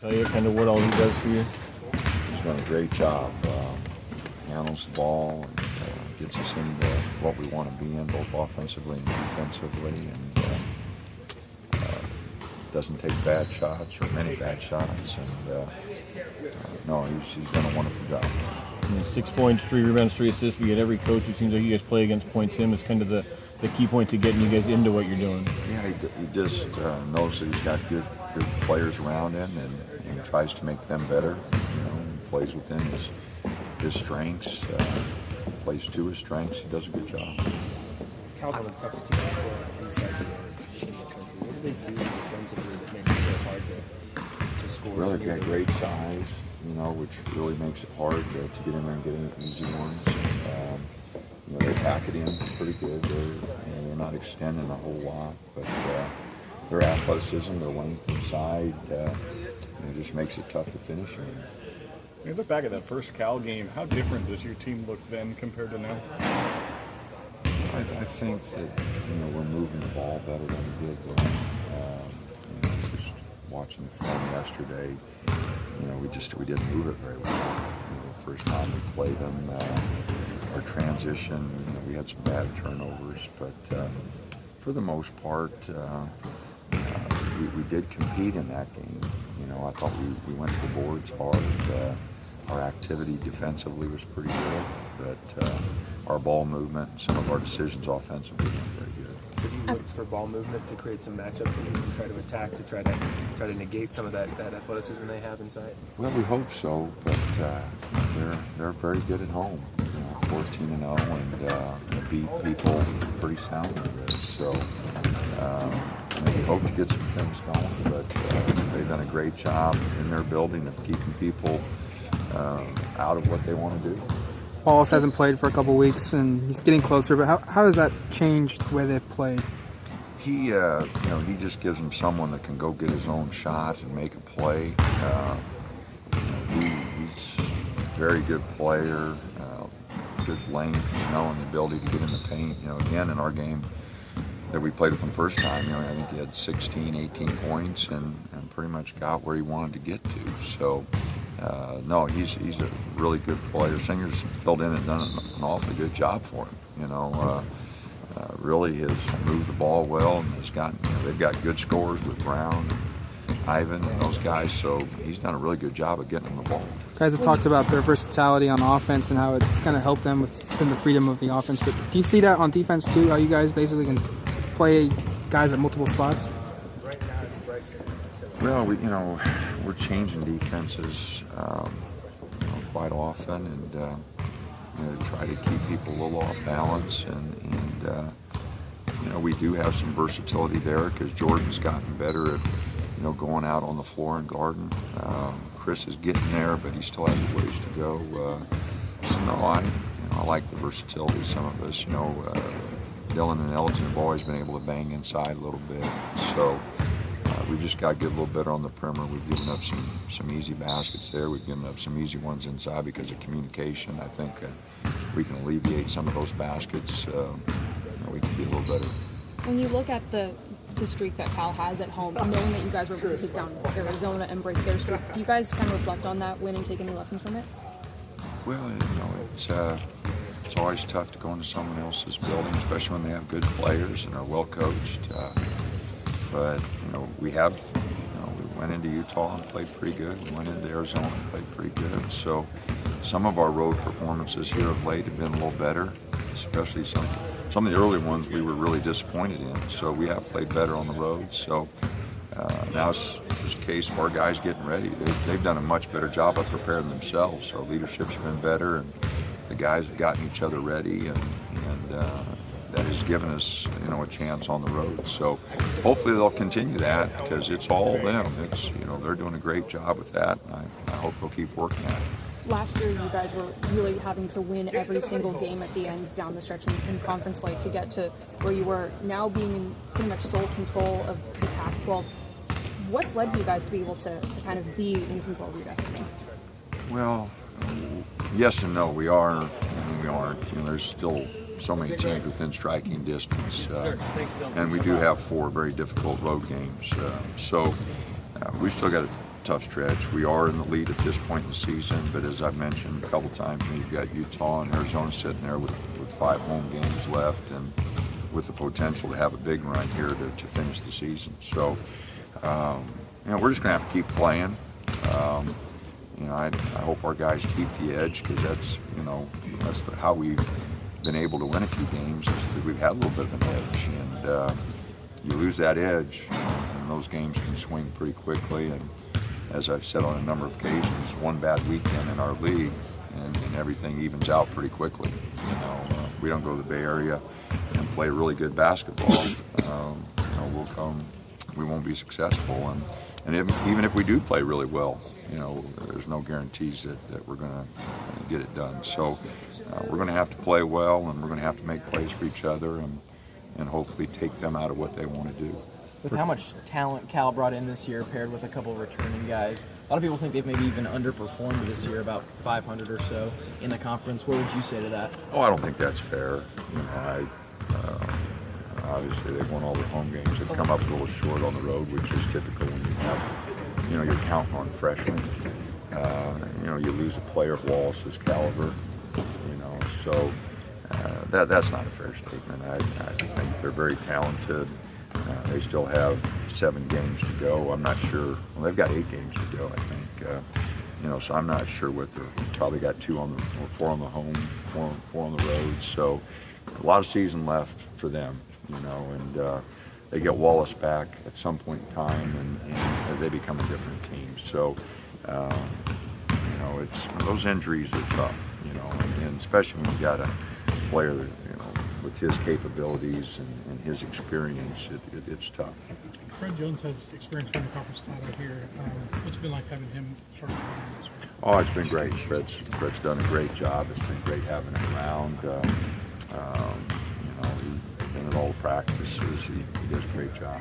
Tell you kind of what all he does for you? He's done a great job. Handles the ball and gets us into what we want to be in, both offensively and defensively, and doesn't take bad shots or many bad shots. And no, he's done a wonderful job. 6 points, 3 rebounds, 3 assists. We get every coach. It seems like you guys play against points. Him is kind of the key point to getting you guys into what you're doing. Yeah, he just knows that he's got good players around him and tries to make them better. You know, he plays within his strengths, plays to his strengths. He does a good job. Cal's one of the toughest teams to score inside the country. What do they do defensively that makes it so hard to score? Well, they've got great size, you know, which really makes it hard to get in there and get in easy ones. You know, they pack it in pretty good. They're not extending a whole lot, but their athleticism, their length inside, just makes it tough to finish. When you look back at that first Cal game, how different does your team look then compared to now? I think that we're moving the ball better than we did then. Just watching the film yesterday, we didn't move it very well. The first time we played them, our transition, we had some bad turnovers, but for the most part, we did compete in that game. I thought we went to the boards hard. Our activity defensively was pretty good, but our ball movement, some of our decisions offensively weren't very good. So do you look for ball movement to create some matchups that you can try to attack, to try to negate some of that athleticism they have inside? Well, we hope so, but they're very good at home. 14-0 and beat people pretty soundly there. So we hope to get some things going, but they've done a great job in their building of keeping people out of what they want to do. Wallace hasn't played for a couple weeks, and he's getting closer. But how does that change the way they've played? He just gives them someone that can go get his own shot and make a play. He's a very good player, good length, and the ability to get in the paint. Again, in our game that we played with him first time, I think he had 16, 18 points and pretty much got where he wanted to get to. So. No, he's a really good player. Singer's filled in and done an awfully good job for him. Really has moved the ball well and they've got good scores with Brown, Ivan, and those guys. So he's done a really good job of getting them the ball. Guys have talked about their versatility on offense and how it's kind of helped them within the freedom of the offense. But do you see that on defense too? How you guys basically can play guys at multiple spots? Well, we're changing defenses quite often, and try to keep people a little off balance, and we do have some versatility there because Jordan's gotten better at going out on the floor and guarding. Chris is getting there, but he still has a ways to go. So no, I like the versatility of some of us. Dylan and Elgin have always been able to bang inside a little bit, so. We've just got to get a little better on the perimeter. We've given up some easy baskets there. We've given up some easy ones inside because of communication. I think we can alleviate some of those baskets. We can be a little better. When you look at the streak that Cal has at home, knowing that you guys were able to take down Arizona and break their streak, do you guys kind of reflect on that win and take any lessons from it? Well, it's always tough to go into someone else's building, especially when they have good players and are well coached. But we went into Utah and played pretty good. We went into Arizona and played pretty good. So some of our road performances here of late have been a little better, especially some of the early ones we were really disappointed in. So we have played better on the road. So now it's just a case of our guys getting ready. They've done a much better job of preparing themselves. Our leadership's been better, and the guys have gotten each other ready, and that has given us, a chance on the road. So hopefully they'll continue that because it's all them. It's, they're doing a great job with that, and I hope they'll keep working at it. Last year, you guys were really having to win every single game at the end down the stretch in conference play to get to where you were. Now being in pretty much sole control of the Pac-12, what's led you guys to be able to kind of be in control of your destiny? Well, yes and no. We are and we aren't. There's still so many teams within striking distance, and we do have 4 very difficult road games. So we've still got to tough stretch. We are in the lead at this point in the season, but as I've mentioned a couple times, you've got Utah and Arizona sitting there with 5 home games left, and with the potential to have a big run here to finish the season. So, we're just going to have to keep playing. I hope our guys keep the edge, because that's how we've been able to win a few games, is because we've had a little bit of an edge. And you lose that edge, and those games can swing pretty quickly. And as I've said on a number of occasions, one bad weekend in our league, and everything evens out pretty quickly. We don't go to the Bay Area and play really good basketball. We won't be successful. And even if we do play really well, there's no guarantees that we're going to get it done. So we're going to have to play well, and we're going to have to make plays for each other, and hopefully take them out of what they want to do. With how much talent Cal brought in this year, paired with a couple of returning guys, a lot of people think they've maybe even underperformed this year, about 500 or so in the conference. What would you say to that? Oh, I don't think that's fair. Obviously, they've won all their home games. They've come up a little short on the road, which is typical when you have, you're counting on freshmen. You lose a player of Wallace's caliber. So that's not a fair statement. I think they're very talented. They still have 7 games to go. I'm not sure. Well, they've got 8 games to go, I think. So I'm not sure what they're. Probably got 4 on the home, 4 on the road. So a lot of season left for them. And they get Wallace back at some point in time, and they become a different team. So, those injuries are tough, and especially when you got a player that, with his capabilities and his experience, it's tough. Fred Jones has experience winning the conference title here. What's it been like having him start this year? Oh, it's been great. Fred's done a great job. It's been great having him around. He's been at all the practices. He does a great job.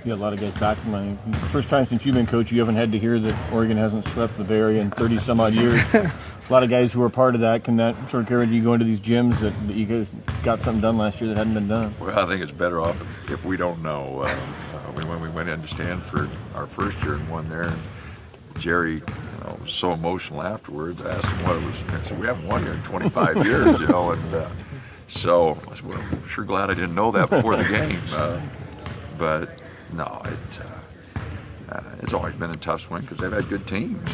You got a lot of guys back from the first time since you've been coach. You haven't had to hear that Oregon hasn't swept the Bay Area in 30 some odd years. A lot of guys who are part of that. Can that sort of carry you go into these gyms that you guys got something done last year that hadn't been done? Well, I think it's better off if we don't know. When we went into Stanford our first year and won there, and Jerry, was so emotional afterwards. I asked him what it was. I said, "We haven't won here in 25 years, and so I said, well, I'm sure glad I didn't know that before the game." But no, it's always been a tough swing because they've had good teams.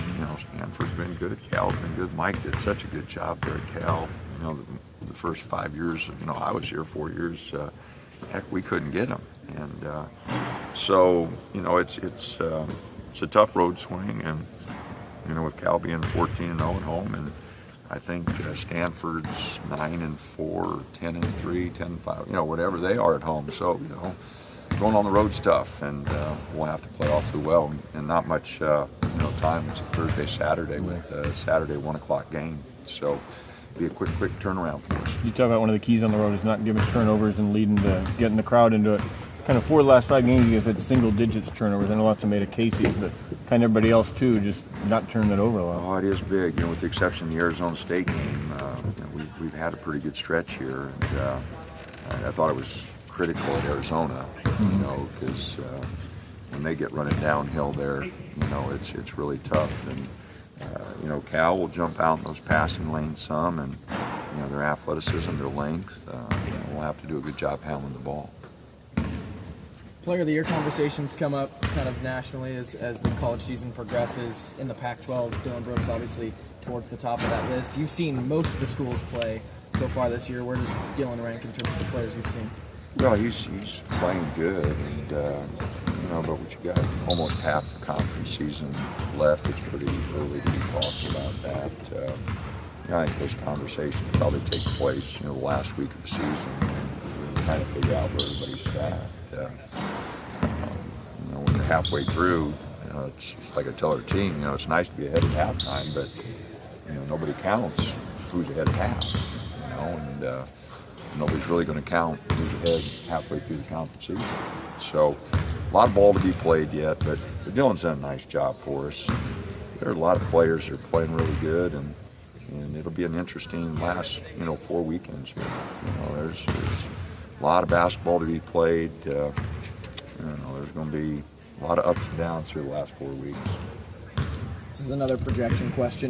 Stanford's been good, Cal's been good. Mike did such a good job there at Cal. The first 5 years, I was here 4 years. Heck, we couldn't get him, and so it's a tough road swing, and with Cal being 14-0 at home, and I think Stanford's 9-4, 10-3, 10-5, whatever they are at home. So going on the road's tough, and we'll have to play awfully well, and not much time. It's a Thursday, Saturday with a Saturday 1 o'clock game, so be a quick turnaround for us. You talk about one of the keys on the road is not giving turnovers and leading to getting the crowd into it. Kind of 4 of the last 5 games you've had single digits turnovers. I know lots of made of Casey's, but kind of everybody else too, just not turning it over a lot. Oh, it is big. With the exception of the Arizona State game, we've had a pretty good stretch here, and I thought it was critical at Arizona, because when they get running downhill there, it's really tough. And Cal will jump out in those passing lanes some, and their athleticism, their length. We'll have to do a good job handling the ball. Player of the Year conversations come up kind of nationally as the college season progresses. In the Pac-12, Dillon Brooks obviously towards the top of that list. You've seen most of the schools play so far this year. Where does Dillon rank in terms of the players you've seen? Well, he's playing good, and but what you got almost half the conference season left. It's pretty early to be talking about that. I think those conversations probably take place, the last week of the season, and kind of figure out where everybody's at. When you're halfway through, it's like I tell our team, it's nice to be ahead at halftime, but nobody counts who's ahead at half, and nobody's really going to count who's ahead halfway through the conference season. So a lot of ball to be played yet, but Dillon's done a nice job for us. There are a lot of players that are playing really good, and it'll be an interesting last 4 weekends here. There's a lot of basketball to be played. There's going to be a lot of ups and downs here the last 4 weeks. This is another projection question.